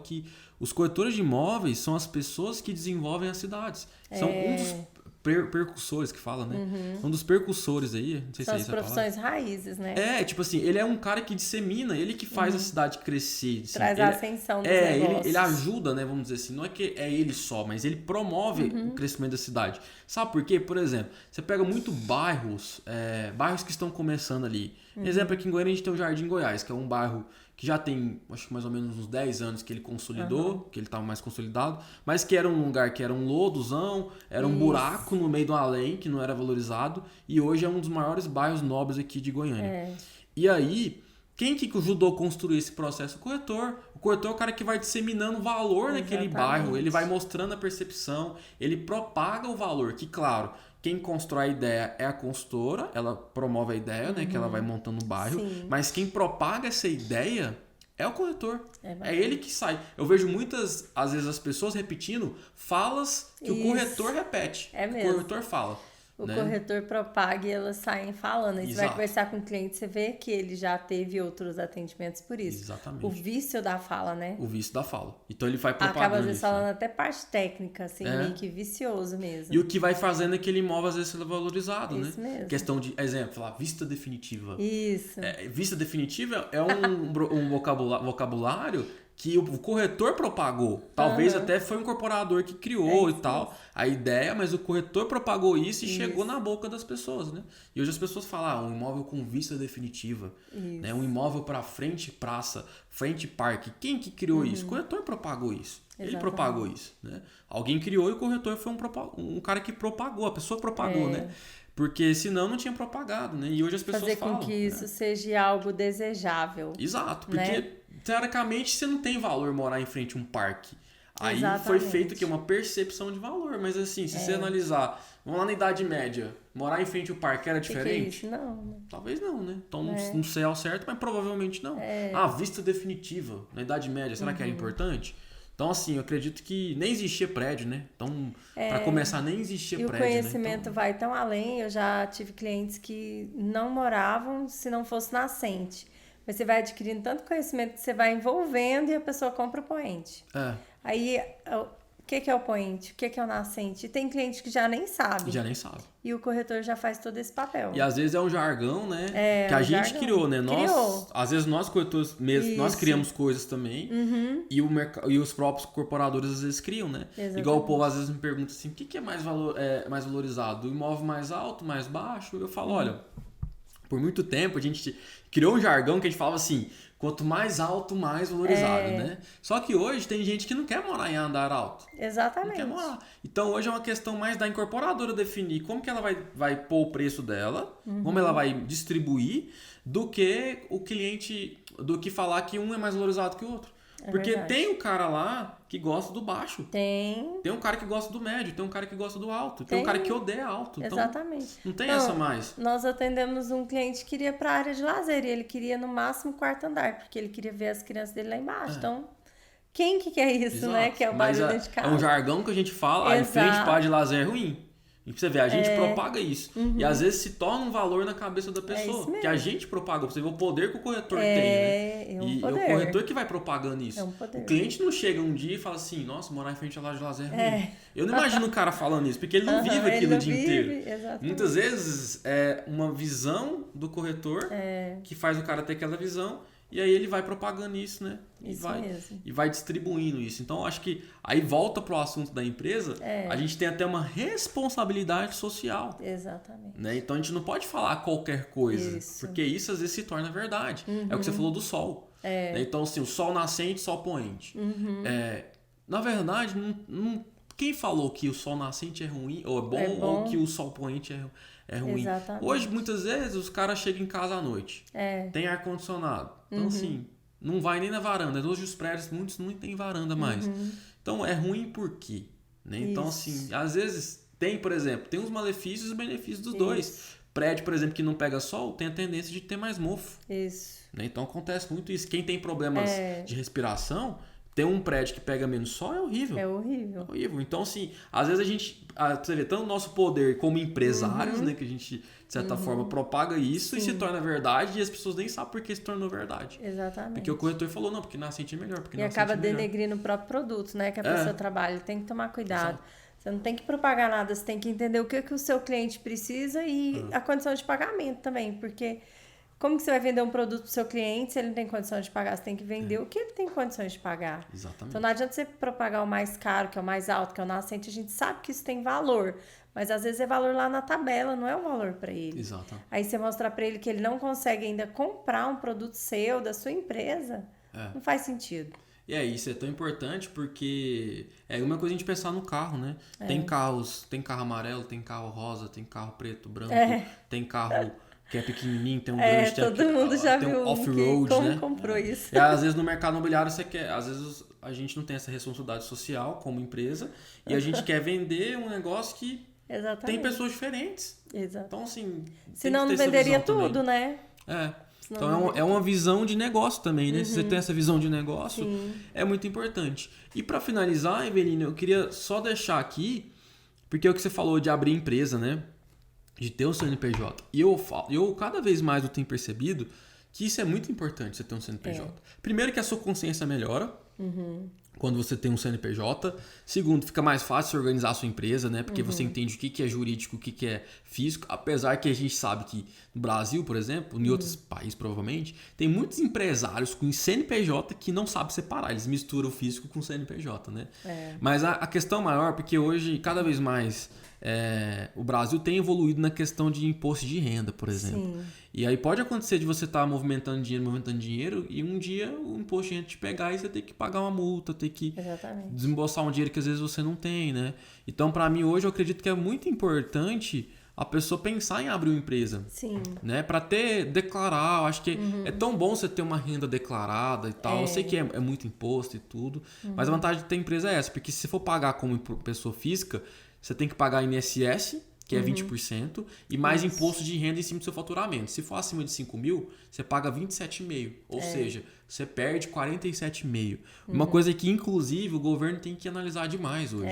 que os corretores de imóveis são as pessoas que desenvolvem as cidades. São um dos percussores que fala, né? Um dos percussores aí, não sei são se é as profissões raízes, né? Tipo assim, ele é um cara que dissemina, ele que faz a cidade crescer. Assim, traz a ascensão dos negócios. Ele ajuda, né? Vamos dizer assim, não é que é ele só, mas ele promove o crescimento da cidade. Sabe por quê? Por exemplo, você pega muito bairros que estão começando ali. Exemplo, aqui em Goiânia a gente tem o Jardim Goiás, que é um bairro que já tem, acho que mais ou menos uns 10 anos que ele consolidou, que ele estava mais consolidado, mas que era um lugar que era um lodozão, era um buraco no meio do além, que não era valorizado, e hoje é um dos maiores bairros nobres aqui de Goiânia. E aí, quem que ajudou a construir esse processo? O corretor. O corretor é o cara que vai disseminando valor naquele bairro, ele vai mostrando a percepção, ele propaga o valor, que claro, quem constrói a ideia é a consultora, ela promove a ideia, né, que ela vai montando o bairro, mas quem propaga essa ideia é o corretor. É ele que sai. Eu vejo muitas, às vezes, as pessoas repetindo falas que o corretor repete. mesmo. O corretor fala. O corretor propaga e elas saem falando. Aí você vai conversar com o cliente, você vê que ele já teve outros atendimentos por isso. Exatamente. O vício da fala, né? O vício da fala. Então ele vai propagando. Acaba às vezes falando até parte técnica, assim, meio que vicioso mesmo. E o que vai fazendo aquele imóvel às vezes ser valorizado, isso né? Mesmo. Questão de, exemplo, falar vista definitiva. Isso. Vista definitiva é um vocabulário que o corretor propagou. Talvez até foi um incorporador que criou e tal a ideia, mas o corretor propagou isso e chegou na boca das pessoas, né? E hoje as pessoas falam, um imóvel com vista definitiva, né? Um imóvel para frente praça, frente parque. Quem que criou isso? O corretor propagou isso. Exatamente. Ele propagou isso, né? Alguém criou e o corretor foi um cara que propagou, a pessoa propagou, né? Porque senão não tinha propagado, né? E hoje as pessoas falam... Fazer com que isso seja algo desejável. Exato, porque teoricamente você não tem valor morar em frente a um parque. Aí foi feito que uma percepção de valor, mas assim, se você analisar, vamos lá na Idade Média, morar em frente ao parque era diferente? Que é isso? Não. Talvez não, né? Então não sei ao certo, mas provavelmente não. Vista definitiva na Idade Média, será que era importante? Então, assim, eu acredito que nem existia prédio, né? Então, para começar, nem existia prédio. E o conhecimento vai tão além. Eu já tive clientes que não moravam se não fosse nascente. Mas você vai adquirindo tanto conhecimento que você vai envolvendo e a pessoa compra o poente. Aí, que é o poente, o que é o nascente. E tem cliente que já nem sabe. Já nem sabe. E o corretor já faz todo esse papel. E às vezes é um jargão, né? Que a gente criou, né? Às vezes nós corretores mesmo, nós criamos coisas também. E os próprios corporadores às vezes criam, né? Exatamente. Igual o povo às vezes me pergunta assim, o que é mais valorizado? O imóvel mais alto, mais baixo? Eu falo, olha, por muito tempo a gente criou um jargão que a gente falava assim, quanto mais alto, mais valorizado, né? Só que hoje tem gente que não quer morar em andar alto. Exatamente. Não quer morar. Então hoje é uma questão mais da incorporadora definir como que ela vai pôr o preço dela, como ela vai distribuir, do que o cliente, do que falar que um é mais valorizado que o outro. Porque verdade. tem o cara lá que gosta do baixo. Tem um cara que gosta do médio, tem um cara que gosta do alto, tem um cara que odeia alto. Exatamente. Então, não tem essa mais. Nós atendemos um cliente que queria para a área de lazer e ele queria no máximo o quarto andar, porque ele queria ver as crianças dele lá embaixo. Então, quem que quer isso, Exato. né? Que é o barulho dentro de casa. É um jargão que a gente fala, em frente para de lazer é ruim. E pra você ver, a gente propaga isso. E às vezes se torna um valor na cabeça da pessoa. Que a gente propaga. Você vê o poder que o corretor tem, né? É um e poder. é o corretor que vai propagando isso. É um poder. O cliente não chega um dia e fala assim, nossa, morar em frente à laje de lazer é ruim. Eu não imagino o cara falando isso, porque ele não vive aquilo o dia inteiro. Exatamente. Muitas vezes é uma visão do corretor que faz o cara ter aquela visão. E aí ele vai propagando isso, né? E vai distribuindo isso. Então, acho que aí volta pro assunto da empresa, a gente tem até uma responsabilidade social. Exatamente. Né? Então, a gente não pode falar qualquer coisa, porque isso às vezes se torna verdade. É o que você falou do sol. Né? Então, assim, o sol nascente, sol poente. Na verdade, quem falou que o sol nascente é ruim, ou é bom, ou que o sol poente é ruim? Exatamente. Hoje, muitas vezes, os caras chegam em casa à noite. Tem ar-condicionado. Então, assim, não vai nem na varanda. Hoje os prédios, muitos não tem varanda mais. Então, é ruim por quê? Né? Então, assim, às vezes tem, por exemplo, tem os malefícios e os benefícios dos dois. Prédio, por exemplo, que não pega sol, tem a tendência de ter mais mofo. Isso. Né? Então, acontece muito isso. Quem tem problemas de respiração, ter um prédio que pega menos sol é horrível. É horrível. Então, assim, às vezes a gente, você vê, tanto o nosso poder como empresários, né, que a gente, de certa forma, propaga isso e se torna verdade e as pessoas nem sabem por que se tornou verdade. Exatamente. Porque o corretor falou, não, porque nascente é melhor. Porque e acaba denegrindo o próprio produto, né, que a pessoa trabalha. Tem que tomar cuidado. Exato. Você não tem que propagar nada, você tem que entender o que o seu cliente precisa e a condição de pagamento também, porque... Como que você vai vender um produto para o seu cliente se ele não tem condições de pagar? Você tem que vender o que ele tem condições de pagar. Exatamente. Então não adianta você propagar o mais caro, que é o mais alto, que é o nascente. A gente sabe que isso tem valor, mas às vezes é valor lá na tabela, não é o valor para ele. Exato. Aí você mostrar para ele que ele não consegue ainda comprar um produto seu, da sua empresa, não faz sentido. E isso é tão importante porque é uma coisa a gente pensar no carro, né? Tem carro amarelo, tem carro rosa, tem carro preto, branco, tem carro... que é pequenininho, tem um grande... todo mundo já tem viu um off-road, como né? comprou isso. E às vezes no mercado imobiliário você quer... Às vezes a gente não tem essa responsabilidade social como empresa e a gente quer vender um negócio que tem pessoas diferentes. Exato. Então, assim... Senão não venderia tudo, também. né? Então é uma visão de negócio também, né? Se você tem essa visão de negócio, é muito importante. E para finalizar, Evelina, eu queria só deixar aqui, porque é o que você falou de abrir empresa, né? De ter o CNPJ. E eu cada vez mais eu tenho percebido que isso é muito importante, você ter um CNPJ. Primeiro que a sua consciência melhora quando você tem um CNPJ. Segundo, fica mais fácil organizar a sua empresa, né? Porque você entende o que é jurídico, o que é físico. Apesar que a gente sabe que no Brasil, por exemplo, em outros países provavelmente, tem muitos empresários com CNPJ que não sabem separar. Eles misturam o físico com o CNPJ, né? Mas a questão maior, porque hoje cada vez mais... o Brasil tem evoluído na questão de imposto de renda, por exemplo. Sim. E aí pode acontecer de você estar movimentando dinheiro e um dia o imposto de renda te pegar e você ter que pagar uma multa, ter que desembolsar um dinheiro que às vezes você não tem, né? Então, para mim, hoje eu acredito que é muito importante a pessoa pensar em abrir uma empresa. Sim. Né? Para declarar, eu acho que é tão bom você ter uma renda declarada e tal. Eu sei que é muito imposto e tudo, mas a vantagem de ter empresa é essa, porque se você for pagar como pessoa física, você tem que pagar INSS, que é 20%, e mais imposto de renda em cima do seu faturamento. Se for acima de 5 mil, você paga 27,5%. Ou seja, você perde 47,5%. Uma coisa que, inclusive, o governo tem que analisar demais hoje.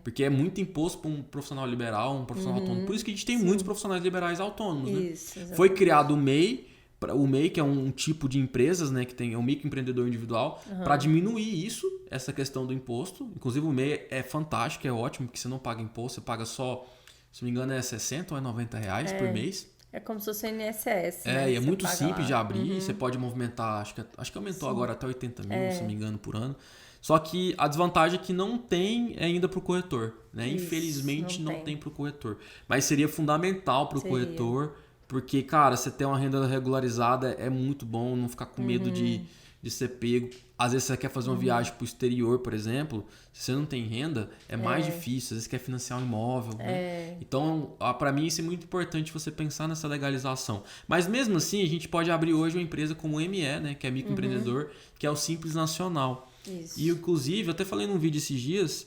Porque é muito imposto para um profissional liberal, um profissional autônomo. Por isso que a gente tem muitos profissionais liberais autônomos. Né? Isso, foi criado o MEI O MEI, que é um tipo de empresas, né, que tem é um microempreendedor individual, para diminuir isso, essa questão do imposto. Inclusive o MEI é fantástico, é ótimo, porque você não paga imposto, você paga só, se não me engano, é 60 ou é 90 reais por mês. É como se fosse o INSS, né? E é Você muito paga simples lá. de abrir, você pode movimentar, acho que aumentou agora até 80 mil, se não me engano, por ano. Só que a desvantagem é que não tem ainda para o corretor, né? Isso, Infelizmente não não tem tem. para o corretor. Mas seria fundamental para o Seria. corretor, porque, cara, você ter uma renda regularizada é muito bom, não ficar com medo de ser pego. Às vezes você quer fazer uma viagem para o exterior, por exemplo, se você não tem renda, é mais difícil. Às vezes você quer financiar um imóvel, né? Então, para mim, isso é muito importante você pensar nessa legalização. Mas mesmo assim, a gente pode abrir hoje uma empresa como o ME, né? Que é microempreendedor, que é o Simples Nacional. Isso. E, inclusive, eu até falei num vídeo esses dias,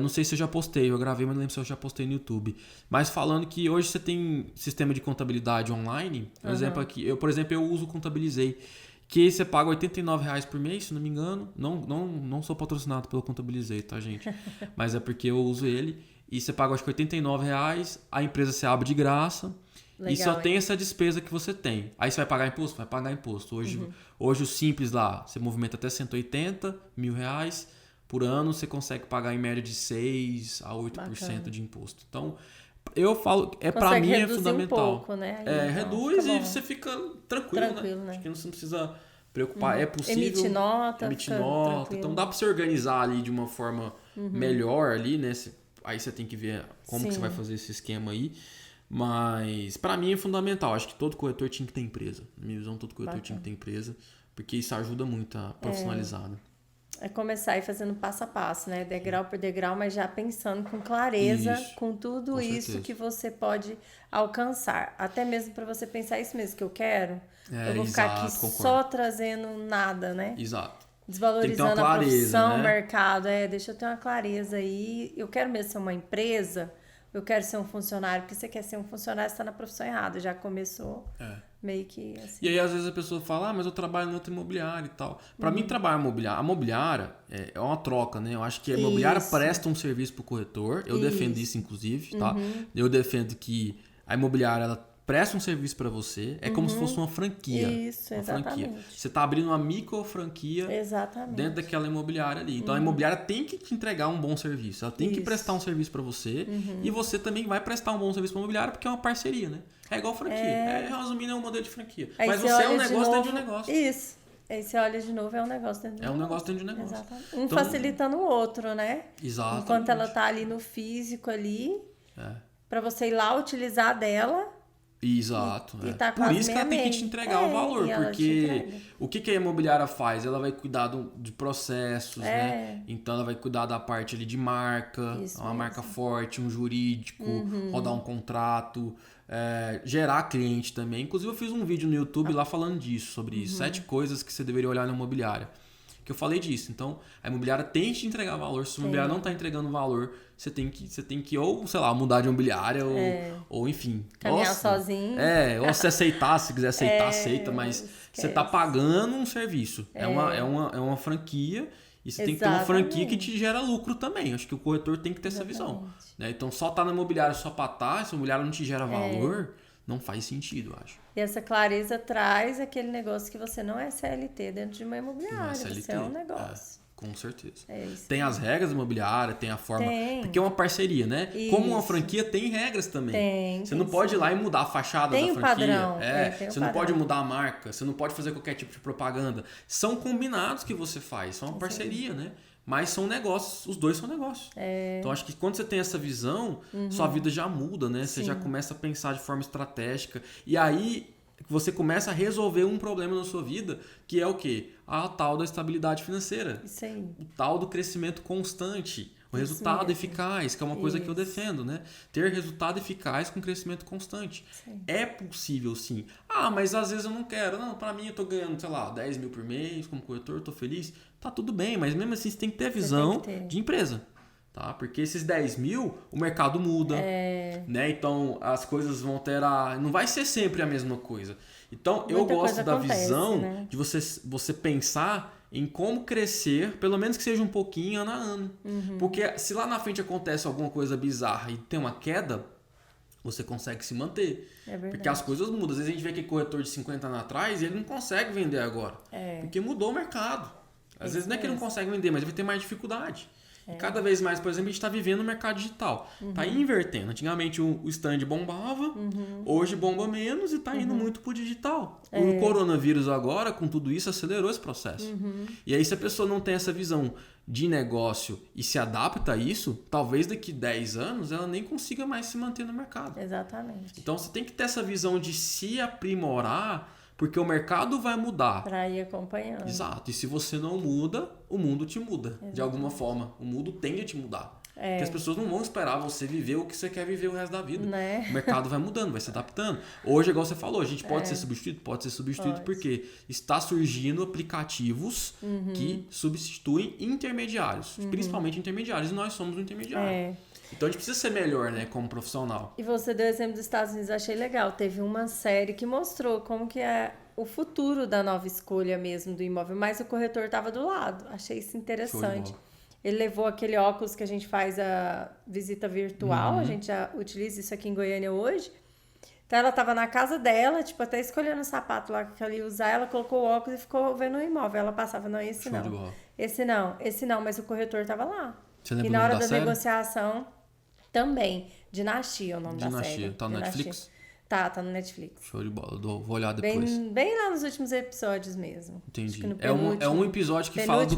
não sei se eu já postei, eu gravei, mas não lembro se eu já postei no YouTube. Mas falando que hoje você tem sistema de contabilidade online, por exemplo, aqui, eu uso o Contabilizei, que você paga R$89 por mês, se não me engano. Não sou patrocinado pelo Contabilizei, tá, gente? Mas é porque eu uso ele. E você paga, acho que R$89, a empresa se abre de graça. Legal, e só tem hein? essa despesa que você tem. Aí você vai pagar imposto? Vai pagar imposto. Hoje o Simples lá, você movimenta até R$180 mil por ano, você consegue pagar em média de 6 a 8% Bacana. de imposto. Então, eu falo, para Consegue mim é reduzir fundamental. um pouco, né? Aí, então, Reduz fica e bom. você fica tranquilo, né? Né? Acho que você não precisa preocupar. É possível. Emite nota, Emite fica nota. tranquilo. Então dá para você organizar ali de uma forma melhor ali, né? Aí você tem que ver como que você vai fazer esse esquema aí. Mas para mim é fundamental. Acho que todo corretor tinha que ter empresa. Na minha visão, todo corretor tinha que ter empresa. Porque isso ajuda muito a profissionalizar. Né? É começar aí fazendo passo a passo, né? Degrau por degrau, mas já pensando com clareza, Isso, com tudo com isso certeza. que você pode alcançar. Até mesmo para você pensar isso mesmo que eu quero. Eu vou ficar aqui exato, concordo. só trazendo nada, né? Exato. Desvalorizando Tem que ter uma a profissão, clareza, né? o mercado. Deixa eu ter uma clareza aí. Eu quero mesmo ser uma empresa, eu quero ser um funcionário, porque você quer ser um funcionário, você está na profissão errada. Já começou meio que assim. E aí, às vezes, a pessoa fala, mas eu trabalho no outro imobiliário e tal. Para mim, trabalhar a mobiliária é uma troca, né? Eu acho que a imobiliária Isso. presta um serviço pro corretor. Eu defendo isso, inclusive, tá? Uhum. Eu defendo que a imobiliária, ela presta um serviço para você. É como se fosse uma franquia. Isso, uma franquia. exatamente. Você tá abrindo uma micro franquia Exatamente. dentro daquela imobiliária ali. Então, a imobiliária tem que te entregar um bom serviço. Ela tem que Isso. prestar um serviço para você. E você também vai prestar um bom serviço para a imobiliária, porque é uma parceria, né? É igual franquia. Resumindo, é um modelo de franquia. Aí Mas você você é um olha de negócio dentro novo- de um negócio. Isso. Aí você olha de novo, é um negócio dentro de um É um negócio dentro de um negócio. Exatamente. Um Então- facilitando o outro, né? Exatamente. Enquanto ela tá ali no físico ali, É. pra você ir lá utilizar dela. Exato. E é. tá Por quase isso que ela tem que meia-meia. te entregar o valor, e ela te porque entrega. o que a imobiliária faz? Ela vai cuidar de processos, né? Então ela vai cuidar da parte ali de marca, Isso uma mesmo. marca forte, um jurídico, rodar um contrato, gerar cliente também. Inclusive eu fiz um vídeo no YouTube lá falando disso, sobre isso, 7 coisas que você deveria olhar na imobiliária. Que eu falei disso. Então, a imobiliária tem que te entregar valor. Se a imobiliária não está entregando valor, você tem que ou, sei lá, mudar de imobiliária ou enfim. Caminhar Nossa, sozinho. ou se aceitar, se quiser aceitar, aceita, mas esquece. você está pagando um serviço. É uma franquia e você tem que ter uma franquia que te gera lucro também. Acho que o corretor tem que ter essa visão. Né? Então, só tá na imobiliária só para estar, se a imobiliária não te gera valor, não faz sentido, eu acho. E essa clareza traz aquele negócio que você não é CLT dentro de uma Não imobiliária. é CLT, Você é um negócio. com certeza. É isso. Tem as regras imobiliárias, tem a forma. Tem. Porque é uma parceria, né? Como uma Isso. franquia tem regras também. Tem, você não pode ir lá e mudar a fachada Tem da um franquia. padrão, tem um Você não padrão. pode mudar a marca, você não pode fazer qualquer tipo de propaganda. São combinados que você faz, são uma parceria, né? Mas são negócios, os dois são negócios. Então acho que quando você tem essa visão, sua vida já muda, né? Você já começa a pensar de forma estratégica. E aí você começa a resolver um problema na sua vida, que é o quê? A tal da estabilidade financeira. Isso aí. O tal do crescimento constante. O resultado mesmo. eficaz, que é uma coisa que eu defendo, né? Ter resultado eficaz com crescimento constante. É possível, sim. Ah, mas às vezes eu não quero. Não, pra mim eu tô ganhando, sei lá, 10 mil por mês como corretor, tô feliz. Tá tudo bem, mas mesmo assim você tem que ter a visão tem que ter. de empresa. Tá? Porque esses 10 mil, o mercado muda. Né? Então as coisas vão ter não vai ser sempre a mesma coisa. Então eu Muita gosto coisa da acontece, visão né? de você pensar em como crescer, pelo menos que seja um pouquinho ano a ano. Porque se lá na frente acontece alguma coisa bizarra e tem uma queda, você consegue se manter. É verdade. Porque as coisas mudam. Às vezes a gente vê que corretor de 50 anos atrás, ele não consegue vender agora. Porque mudou o mercado. Às vezes não é que ele não consegue vender, mas ele vai ter mais dificuldade. E cada vez mais, por exemplo, a gente está vivendo no mercado digital. Está invertendo. Antigamente o stand bombava, hoje bomba menos e está indo muito para o digital. O coronavírus agora, com tudo isso, acelerou esse processo. E aí, se a pessoa não tem essa visão de negócio e se adapta a isso, talvez daqui 10 anos ela nem consiga mais se manter no mercado. Exatamente. Então você tem que ter essa visão de se aprimorar, porque o mercado vai mudar. Para ir acompanhando. Exato. E se você não muda, o mundo te muda. Exatamente. De alguma forma. O mundo tende a te mudar. Porque as pessoas não vão esperar você viver o que você quer viver o resto da vida. Né? O mercado vai mudando, vai se adaptando. Hoje, igual você falou, a gente pode ser substituído? Pode ser substituído porque está surgindo aplicativos que substituem intermediários. Principalmente intermediários. E nós somos um intermediário. Então a gente precisa ser melhor, né, como profissional. E você deu o exemplo dos Estados Unidos, eu achei legal. Teve uma série que mostrou como que é o futuro da nova escolha mesmo do imóvel, mas o corretor estava do lado. Achei isso interessante. Ele levou aquele óculos que a gente faz a visita virtual, a gente já utiliza isso aqui em Goiânia hoje. Então ela estava na casa dela, tipo, até escolhendo o sapato lá que ela ia usar, ela colocou o óculos e ficou vendo o imóvel. Ela passava, não, esse não. Esse não, mas o corretor estava lá. Você lembra e na hora da da série? Negociação também. Dinastia é o nome da série. Dinastia. Tá no Netflix? Tá no Netflix. Show de bola. Vou olhar depois. Bem lá nos últimos episódios mesmo. Entendi. É um episódio que fala que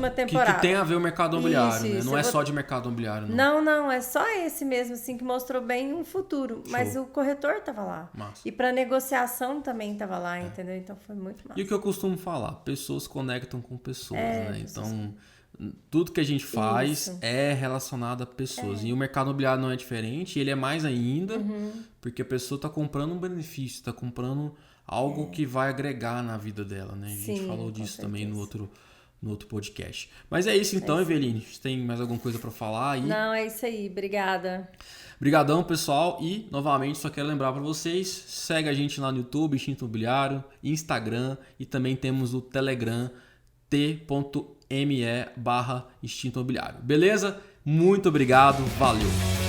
tem a ver o mercado imobiliário, né? Não é só de mercado imobiliário, não. Não. É só esse mesmo, assim, que mostrou bem um futuro. Show. Mas o corretor tava lá. Massa. E pra negociação também tava lá, entendeu? Então foi muito massa. E o que eu costumo falar? Pessoas conectam com pessoas, né? Então, tudo que a gente faz é relacionado a pessoas. E o mercado imobiliário não é diferente, ele é mais ainda, porque a pessoa está comprando um benefício, está comprando algo que vai agregar na vida dela, né? A gente falou disso também no outro podcast. Mas é isso então, Eveline. Você tem mais alguma coisa para falar aí? Não, é isso aí. Obrigada. Obrigadão, pessoal. E, novamente, só quero lembrar para vocês, segue a gente lá no YouTube, Instinto Imobiliário, Instagram e também temos o Telegram, t.me/Instinto Imobiliário. Beleza? Muito obrigado. Valeu!